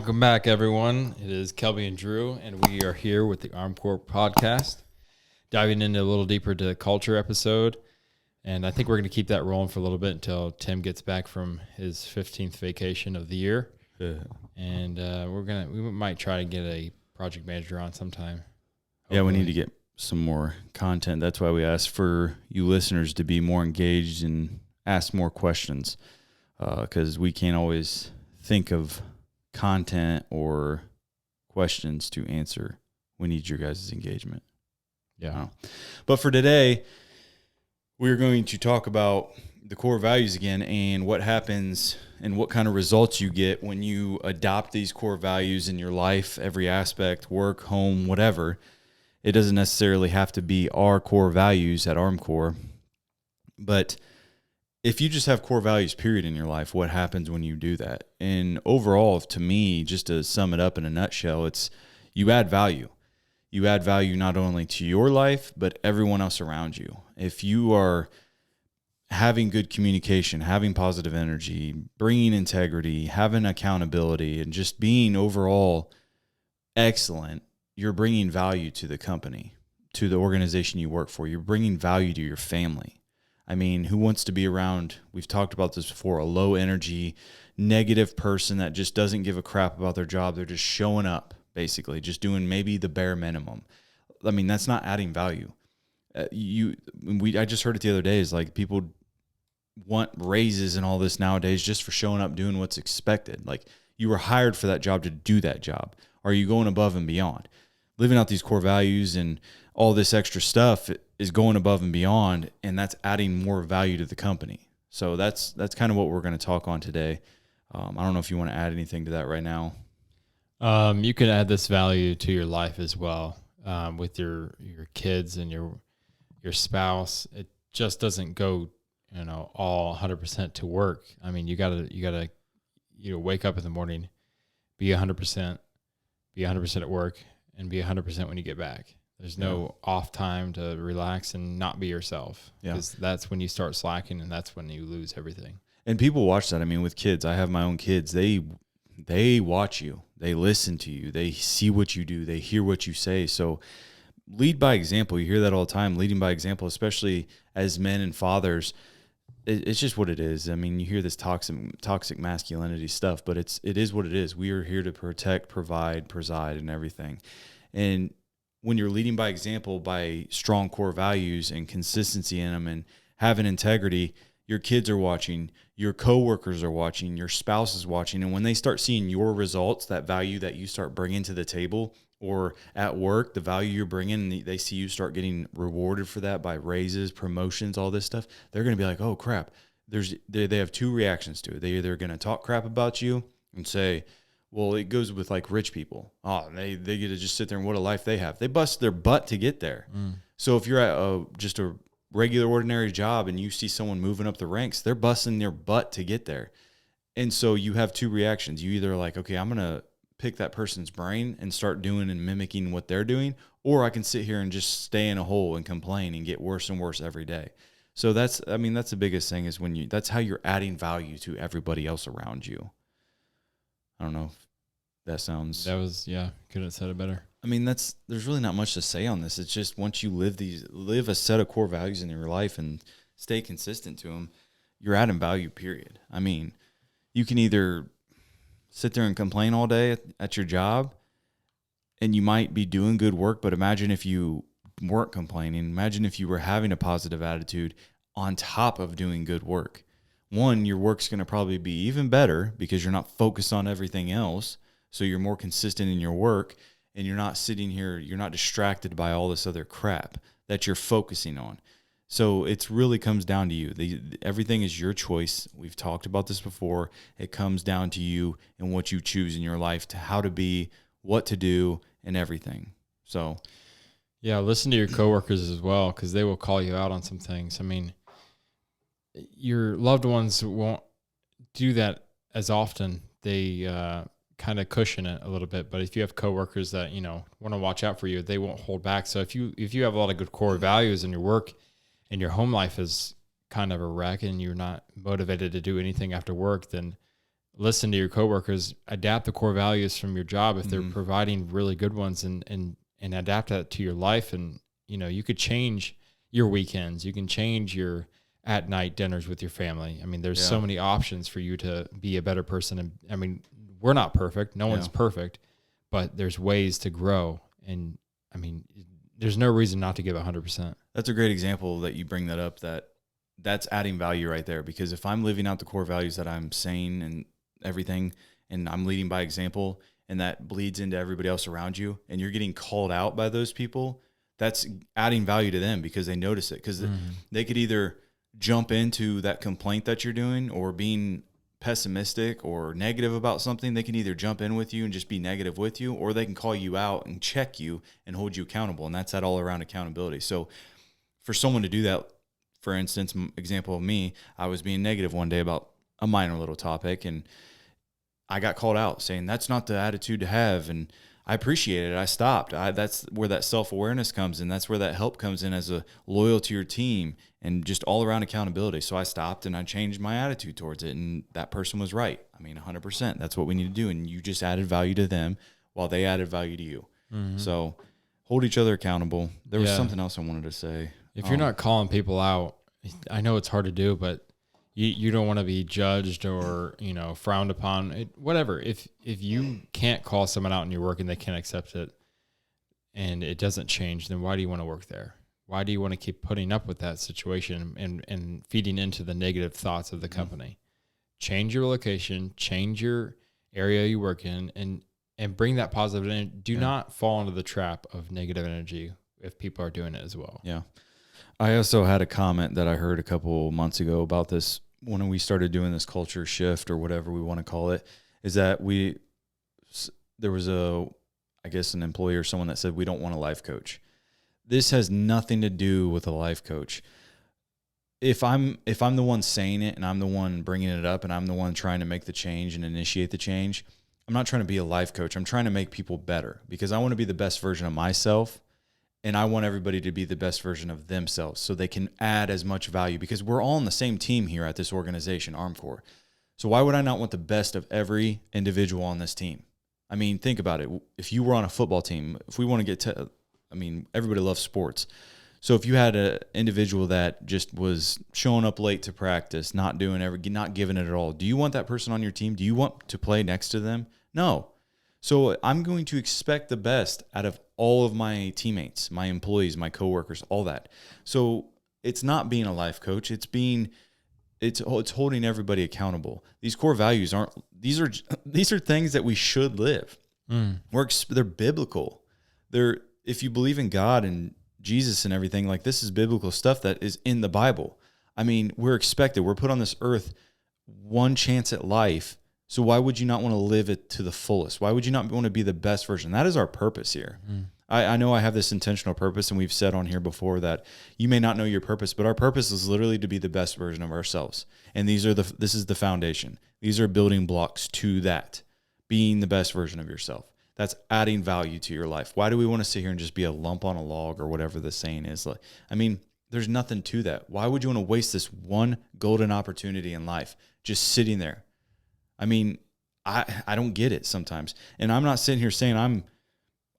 Welcome back, everyone. It is Kelby and Drew, and we are here with the Armed Corps podcast, diving into a little deeper to the culture episode. And I think we're going to keep that rolling for a little bit until Tim gets back from his 15th vacation of the year. Yeah. And we might try to get a project manager on sometime. Hopefully. Yeah, we need to get some more content. That's why we asked for you listeners to be more engaged and ask more questions, because we can't always think of content or questions to answer. We need your guys' engagement. Yeah. But for today, we're going to talk about the core values again and what happens and what kind of results you get when you adopt these core values in your life, every aspect, work, home, whatever. It doesn't necessarily have to be our core values at ArmCorps, but if you just have core values, period, in your life, what happens when you do that? And overall, to me, just to sum it up in a nutshell, it's you add value. You add value not only to your life, but everyone else around you. If you are having good communication, having positive energy, bringing integrity, having accountability, and just being overall excellent, you're bringing value to the company, to the organization you work for. You're bringing value to your family. I mean, who wants to be around, we've talked about this before, a low energy, negative person that just doesn't give a crap about their job. They're just showing up, basically, just doing maybe the bare minimum. I mean, that's not adding value. I just heard it the other day, is like people want raises and all this nowadays just for showing up, doing what's expected. Like, you were hired for that job to do that job. Are you going above and beyond? Living out these core values and all this extra stuff is going above and beyond, and that's adding more value to the company. So that's kind of what we're going to talk on today. I don't know if you want to add anything to that right now. You can add this value to your life as well, with your kids and your spouse. It just doesn't go, all 100% to work. I mean, you gotta wake up in the morning, be 100%, be 100% at work, and be 100% when you get back. There's no off time to relax and not be yourself, because that's when you start slacking, and that's when you lose everything. And people watch that. I mean, with kids, I have my own kids. They watch you. They listen to you. They see what you do. They hear what you say. So lead by example. You hear that all the time, leading by example, especially as men and fathers. It's just what it is. I mean, you hear this toxic masculinity stuff, but it is what it is. We are here to protect, provide, preside, and everything. And when you're leading by example, by strong core values and consistency in them and having integrity, your kids are watching, your coworkers are watching, your spouse is watching. And when they start seeing your results, that value that you start bringing to the table, or at work, the value you're bringing, and they see you start getting rewarded for that by raises, promotions, all this stuff, they're going to be like, oh, crap. They have two reactions to it. They're either going to talk crap about you and say, well, it goes with like rich people. Oh, they get to just sit there and what a life they have. They bust their butt to get there. So if you're at just a regular, ordinary job and you see someone moving up the ranks, they're busting their butt to get there. And so you have two reactions. You either like, okay, I'm going to pick that person's brain and start doing and mimicking what they're doing, or I can sit here and just stay in a hole and complain and get worse and worse every day. So that's the biggest thing, is that's how you're adding value to everybody else around you. I don't know if that sounds... couldn't have said it better. I mean, there's really not much to say on this. It's just once you live a set of core values in your life and stay consistent to them, you're adding value, period. I mean, you can either sit there and complain all day at your job, and you might be doing good work, but imagine if you weren't complaining. Imagine if you were having a positive attitude on top of doing good work. One, your work's going to probably be even better because you're not focused on everything else. So you're more consistent in your work, and you're not sitting here, you're not distracted by all this other crap that you're focusing on. So it really comes down to you. Everything is your choice. We've talked about this before. It comes down to you and what you choose in your life, to how to be, what to do, and everything. So, yeah, listen to your coworkers as well, because they will call you out on some things. I mean, your loved ones won't do that as often. They kind of cushion it a little bit. But if you have coworkers that want to watch out for you, they won't hold back. So if you have a lot of good core values in your work, and your home life is kind of a wreck, and you're not motivated to do anything after work, then listen to your coworkers, adapt the core values from your job if they're providing really good ones, and adapt that to your life. And, you could change your weekends. You can change your at night dinners with your family. I mean, there's so many options for you to be a better person. And I mean, we're not perfect. No one's perfect, but there's ways to grow. And I mean, there's no reason not to give 100%. That's a great example that you bring that up, that's adding value right there. Because if I'm living out the core values that I'm saying and everything, and I'm leading by example, and that bleeds into everybody else around you, and you're getting called out by those people, that's adding value to them because they notice it. Because they could either jump into that complaint that you're doing or being pessimistic or negative about something. They can either jump in with you and just be negative with you, or they can call you out and check you and hold you accountable. And that's that all around accountability. So for someone to do that, for instance, example of me, I was being negative one day about a minor little topic, and I got called out saying that's not the attitude to have. And I appreciate it. I stopped. That's where that self-awareness comes in. That's where that help comes in as a loyal to your team and just all around accountability. So I stopped and I changed my attitude towards it. And that person was right. I mean, 100%. That's what we need to do. And you just added value to them while they added value to you. So hold each other accountable. There was something else I wanted to say. If you're not calling people out, I know it's hard to do, but you don't want to be judged or, frowned upon, whatever. If you can't call someone out in your work and they can't accept it and it doesn't change, then why do you want to work there? Why do you want to keep putting up with that situation and feeding into the negative thoughts of the company? Change your location, change your area you work in, and bring that positive energy. Do not fall into the trap of negative energy if people are doing it as well. Yeah. I also had a comment that I heard a couple months ago about this when we started doing this culture shift or whatever we want to call it, is that there was an employee or someone that said, we don't want a life coach. This has nothing to do with a life coach. If I'm the one saying it and I'm the one bringing it up and I'm the one trying to make the change and initiate the change, I'm not trying to be a life coach. I'm trying to make people better because I want to be the best version of myself. And I want everybody to be the best version of themselves so they can add as much value, because we're all on the same team here at this organization, ArmCore. So why would I not want the best of every individual on this team? I mean, think about it. If you were on a football team, if we want to get to, everybody loves sports. So if you had an individual that just was showing up late to practice, not giving it at all, do you want that person on your team? Do you want to play next to them? No. So I'm going to expect the best out of all of my teammates, my employees, my coworkers, all that. So it's not being a life coach. It's holding everybody accountable. These core values these are things that we should live. They're biblical. If you believe in God and Jesus and everything, like, this is biblical stuff that is in the Bible. I mean, we're put on this earth one chance at life. So why would you not want to live it to the fullest? Why would you not want to be the best version? That is our purpose here. I know I have this intentional purpose, and we've said on here before that you may not know your purpose, but our purpose is literally to be the best version of ourselves. And this is the foundation. These are building blocks to that, being the best version of yourself. That's adding value to your life. Why do we want to sit here and just be a lump on a log or whatever the saying is? There's nothing to that. Why would you want to waste this one golden opportunity in life just sitting there? I don't get it sometimes. And I'm not sitting here saying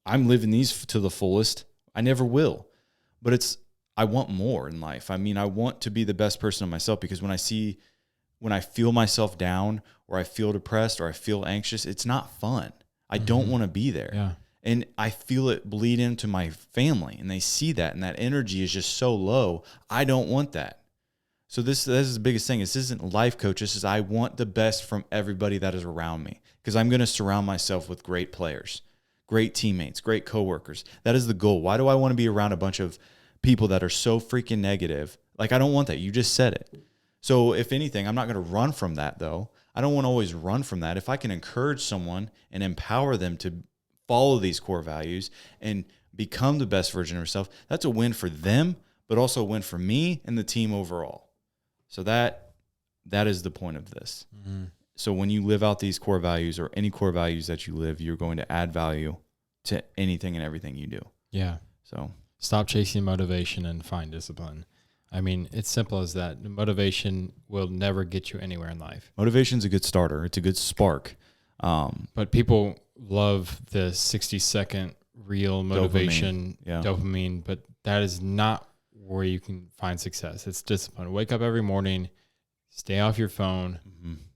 I'm living these to the fullest. I never will. But I want more in life. I want to be the best person of myself, because when I feel myself down or I feel depressed or I feel anxious, it's not fun. I don't want to be there. Yeah. And I feel it bleed into my family, and they see that, and that energy is just so low. I don't want that. So this is the biggest thing. This isn't life coach. This is, I want the best from everybody that is around me, because I'm going to surround myself with great players, great teammates, great coworkers. That is the goal. Why do I want to be around a bunch of people that are so freaking negative? Like, I don't want that. You just said it. So if anything, I'm not going to run from that, though. I don't want to always run from that. If I can encourage someone and empower them to follow these core values and become the best version of herself, that's a win for them, but also a win for me and the team overall. So that is the point of this. Mm-hmm. So when you live out these core values, or any core values that you live, you're going to add value to anything and everything you do. Yeah. So stop chasing motivation and find discipline. I mean, it's simple as that. Motivation will never get you anywhere in life. Motivation's a good starter. It's a good spark. But people love the 60-second real motivation, dopamine, but that is not where you can find success. It's discipline. Wake up every morning, stay off your phone,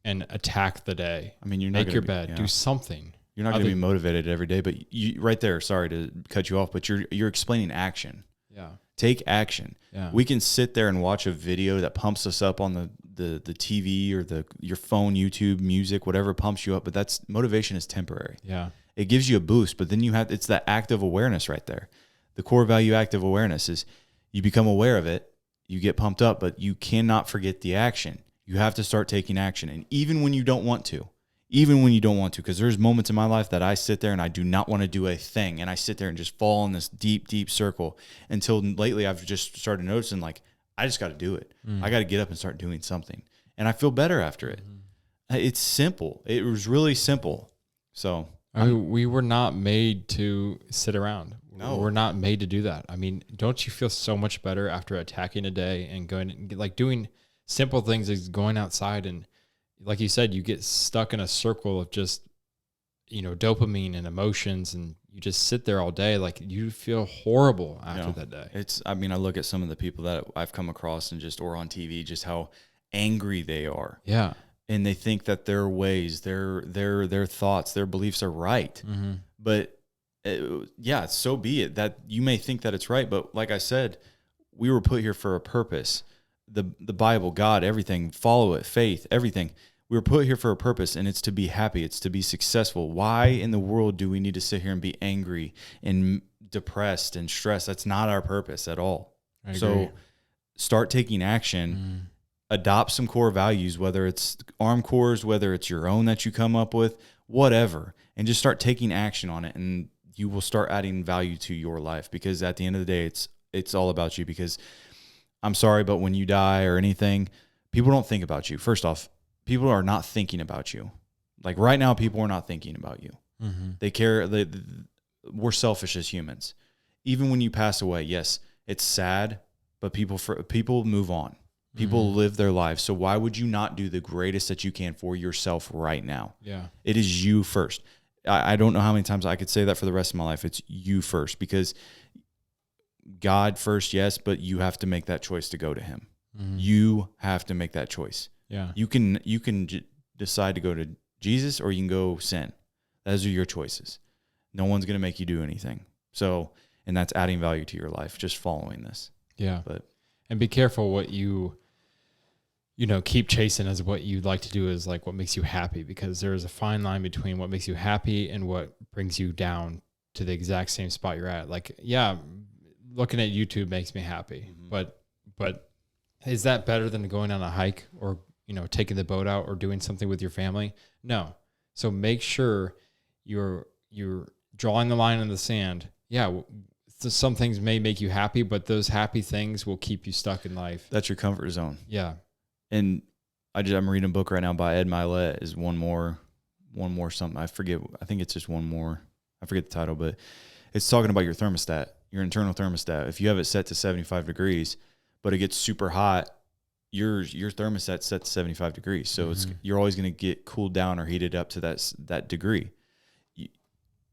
and attack the day. I mean, you're not make your bed, do something. You're not going to be motivated every day, but you right there. Sorry to cut you off, but you're explaining action. Yeah, take action. Yeah, we can sit there and watch a video that pumps us up on the TV or your phone, YouTube, music, whatever pumps you up. But that's motivation is temporary. Yeah, it gives you a boost, but then it's that active awareness right there. The core value active awareness is you become aware of it, you get pumped up, but you cannot forget the action. You have to start taking action, and even when you don't want to. Because there's moments in my life that I sit there and I do not want to do a thing. And I sit there and just fall in this deep, deep circle until lately I've just started noticing, like, I just got to do it. I got to get up and start doing something. And I feel better after it. It's simple. It was really simple. So we were not made to sit around. No. We're not made to do that. I mean, don't you feel so much better after attacking a day and going, like, doing simple things as going outside and, like you said, you get stuck in a circle of just, dopamine and emotions, and you just sit there all day. Like, you feel horrible after that day. I look at some of the people that I've come across or on TV, just how angry they are. Yeah. And they think that their ways, their thoughts, their beliefs are right. Mm-hmm. But so be it. That you may think that it's right, but like I said, we were put here for a purpose. The Bible, God, everything, follow it, faith, everything. We were put here for a purpose, and it's to be happy. It's to be successful. Why in the world do we need to sit here and be angry and depressed and stressed? That's not our purpose at all. So start taking action, adopt some core values, whether it's ARM cores, whether it's your own that you come up with, whatever, and just start taking action on it, and you will start adding value to your life, because at the end of the day, it's all about you. Because I'm sorry, but when you die or anything, people don't think about you. First off, people are not thinking about you. Like right now, people are not thinking about you. Mm-hmm. They care. We're selfish as humans. Even when you pass away, yes, it's sad, but people move on. People live their lives. So why would you not do the greatest that you can for yourself right now? Yeah. It is you first. I don't know how many times I could say that for the rest of my life. It's you first, because God first, yes, but you have to make that choice to go to him. You have to make that choice. Yeah. You can decide to go to Jesus, or you can go sin. Those are your choices. No one's going to make you do anything. So, and that's adding value to your life, just following this. Yeah. And be careful what you keep chasing as what you'd like to do is like what makes you happy, because there is a fine line between what makes you happy and what brings you down to the exact same spot you're at. Like, yeah, looking at YouTube makes me happy, but is that better than going on a hike or, taking the boat out or doing something with your family? No. So make sure you're drawing the line in the sand. Yeah. Some things may make you happy, but those happy things will keep you stuck in life. That's your comfort zone. Yeah. And I'm reading a book right now by Ed Milet. Is one more something. I forget. I think it's just one more. I forget the title, but it's talking about your thermostat, your internal thermostat. If you have it set to 75 degrees, but it gets super hot, your thermostat's set to 75 degrees. So you're always going to get cooled down or heated up to that degree.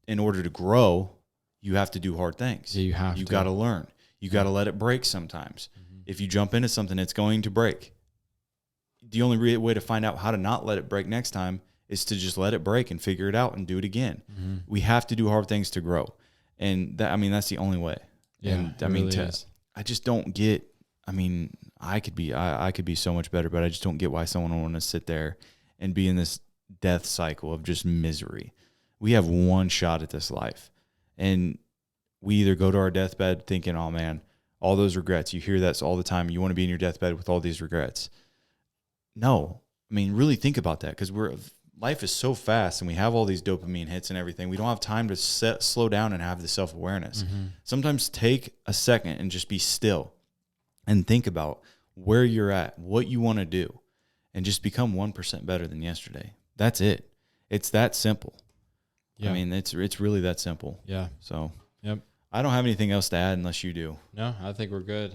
In order to grow, you have to do hard things. Yeah, you got to learn. You got to let it break sometimes. If you jump into something, it's going to break. The only way to find out how to not let it break next time is to just let it break and figure it out and do it again. We have to do hard things to grow. And that's the only way. Yeah, and I just don't get, I could be so much better, but I just don't get why someone would want to sit there and be in this death cycle of just misery. We have one shot at this life, and we either go to our deathbed thinking, oh man, all those regrets. You hear that all the time. You want to be in your deathbed with all these regrets. No, really think about that, because life is so fast and we have all these dopamine hits and everything. We don't have time to slow down and have the self-awareness. Sometimes take a second and just be still and think about where you're at, what you want to do, and just become 1% better than yesterday. That's it. It's that simple. Yeah. It's really that simple. Yeah. So, yep. I don't have anything else to add unless you do. No, I think we're good.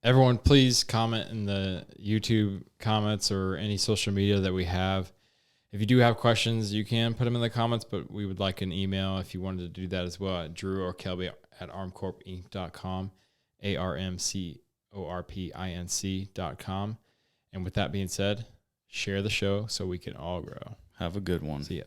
everyone, please comment in the YouTube comments or any social media that we have. If you do have questions, you can put them in the comments, but we would like an email if you wanted to do that as well at Drew or Kelby at armcorpinc.com, ARMCORPINC.com. And with that being said, share the show so we can all grow. Have a good one. See ya.